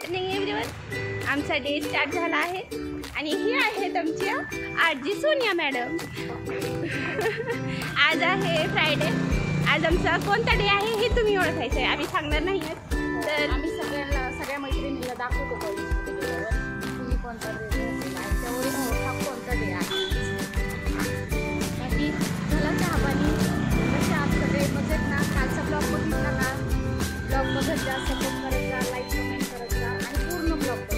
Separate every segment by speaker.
Speaker 1: Morning everyone. आमचा day start झाला आहे आणि ही आहेत आमच्या आजी सोनिया मॅडम. आज आहे फ्रायडे. आज आमचा कोणता डे आहे हे तुम्ही ओळखायचं आहे, आम्ही सांगणार नाही आहेत. तर
Speaker 2: आम्ही सगळ्या मैत्रिणीला दाखवतो तुम्ही कोणता डे आहे, त्यावरून कोणता डे आहे. बाकी झाला चहा पाणी. कसे आज सगळे मजेत ना? कालचा ब्लॉग बघितला का? ब्लॉग बघत जा, सपोर्ट करत जा, लाईक कमेंट करत जा आणि पूर्ण ब्लॉग बघत.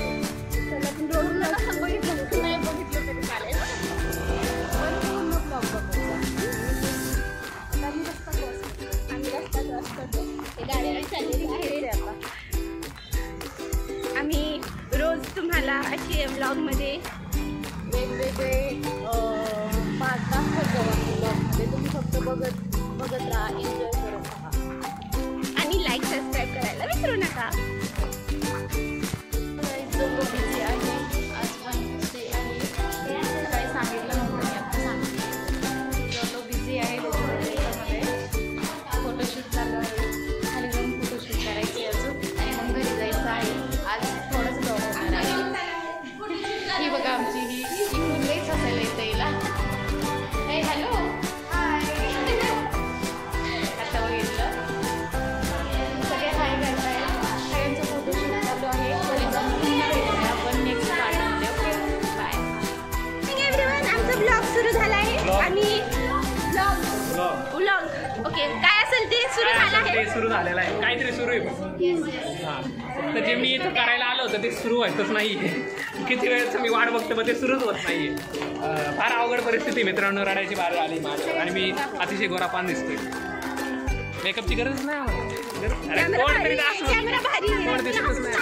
Speaker 2: त्याला तुम्ही रोडून नका बघितलं नाही बघितलं तरी चालेल, पण पूर्ण ब्लॉग बघत जा. आम्ही रस्त्यात असतो
Speaker 1: हे गाड्या चाललेली आहे. आता आम्ही रोज तुम्हाला अशी ब्लॉगमध्ये
Speaker 2: वेगवेगळे पार्ट दाखवतो. ब्लॉगमध्ये तुम्ही फक्त बघत राहा, एन्जॉय करत राहा
Speaker 1: आणि लाईक सबस्क्राईब करायला विसरू नका.
Speaker 2: बिझी आहे आज पण डे आहे. काही सांगितलं नव्हतं, मी आता सांगितलं. बिझी आहे त्याच्यामध्ये फोटोशूट चालू आहे. खाली जाऊन फोटोशूट करायची अजून आणि मग घरी जायचं आहे. आज थोडंच ब्लॉग होणार आहे. ही बघा आमची ही लईच असायला येतं हिला. हे हॅलो हाय. आता बघितलं सगळे हाय करताय. सगळ्यांचं फोटोशूट चालू आहे. घरी जाऊन आपण नेक्स्ट पार्टमध्ये. Okay bye.
Speaker 1: एव्हरीवन, आमचा ब्लॉग सुरू झाला आहे आणि ब्लॉग ओके काय असेल ते सुरू झालं आहे.
Speaker 3: ते सुरू झालेलं आहे, काहीतरी सुरू आहे. हां, तर जे मी इथं करायला आलो होतं ते सुरू व्हायचंच नाही आहे. किती वेळेचं मी वाट बघतो पण ते सुरूच होत नाही आहे. फार अवघड परिस्थिती मित्रांनो, रडायची बार आली माझ्या आणि मी अतिशय गोरापान दिसतोय. मेकअपची गरज नाही आम्हाला. कोण तरी
Speaker 1: कॅमेरा भारी आहे.
Speaker 3: कोण दिसतच नाही.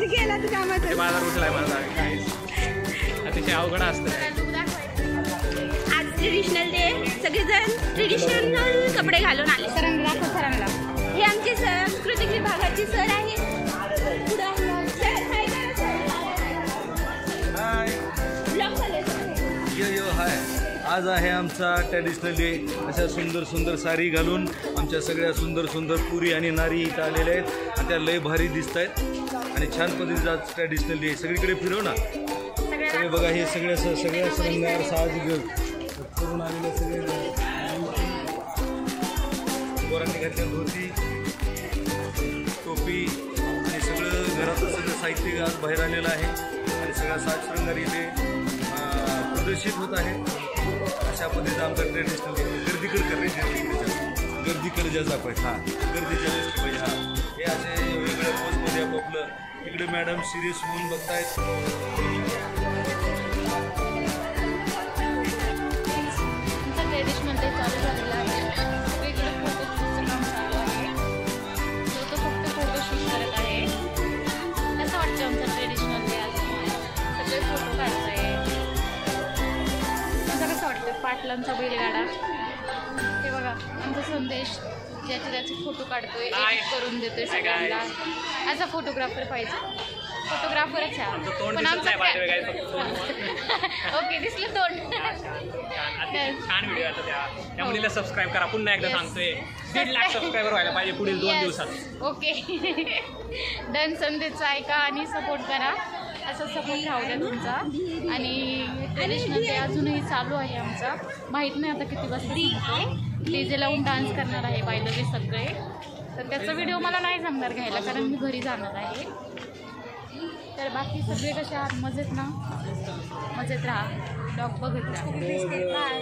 Speaker 1: गेला तू कामात.
Speaker 3: माझा रुटलाय माझा काय अतिशय अवघड असतं.
Speaker 1: आज ट्रेडिशनल डे. सगळेजण ट्रेडिशनल कपडे घालून आले.
Speaker 2: सरांना दाखव सरांना.
Speaker 1: हे आमचे सांस्कृतिक विभागाचे सर आहे.
Speaker 4: हाय. आज आहे आमचा ट्रॅडिशनल डे. अशा सुंदर सुंदर साडी घालून आमच्या सगळ्या सुंदर सुंदर पुरी आणि नारी इथं आलेल्या आहेत आणि त्या लय भारी दिसत आहेत आणि छान पद्धतीचा आज ट्रॅडिशनल डे. सगळीकडे फिरव ना. सगळे बघा हे सगळ्या श्रृंगार साज करून आलेले सगळे. पोरांनी घातल्या धोती टोपी आणि सगळं घरातलं सगळं साहित्य आज बाहेर आलेलं आहे आणि सगळा साज श्रृंगार इथे प्रदर्शित होत आहे. अशा पद्धतीचा आमचा ट्रेडिशनल गर्दीकडे जायचं पाहिजे. हां, गर्दीच्या दिसली पाहिजे. हां, हे असे वेगवेगळ्या पोजमध्ये आपापलं. इकडे मॅडम सिरियस होऊन बघतायत.
Speaker 2: ट्रेडिशनल डे चालू झालेला आहे. वेगवेगळं फोटोशूटचं काम चालू आहे. तो फक्त फोटोशूट करत आहे. असं वाटतं आमचा ट्रेडिशनल डे आज सगळे फोटो काढतोय. असं कसं वाटतं पाटलांचा बैलगाडा. हे बघा आमचा संदेश ज्याचे त्याचे फोटो काढतोय, एडिट करून देतोय सगळ्यांना. असा फोटोग्राफर पाहिजे. फोटोग्राफरच आहे पण आमचा ओके दिसलं तोंड.
Speaker 3: छान व्हिडिओ आता त्या मुलीला सबस्क्राईब करा. पुन्हा एकदा सांगतोय 1.5 लाख सबस्क्रायबर व्हायला पाहिजे पुढील 2 दिवसात.
Speaker 2: Okay done. संदेशचं ऐका आणि सपोर्ट करा. असं सपोर्ट राहू द्या तुमचा. आणि ट्रेडिशनल डे अजूनही चालू आहे आमचा. माहीत नाही आता किती वाजता डीजे लावून डान्स करणार आहे बायला ते सगळे. तर त्याचा व्हिडिओ मला नाही जमणार घ्यायला कारण मी घरी जाणार आहे. तर बाकी सगळे कसे आहात? मजेत ना? मजेत राहा. ब्लॉग बघत राहा. बाय.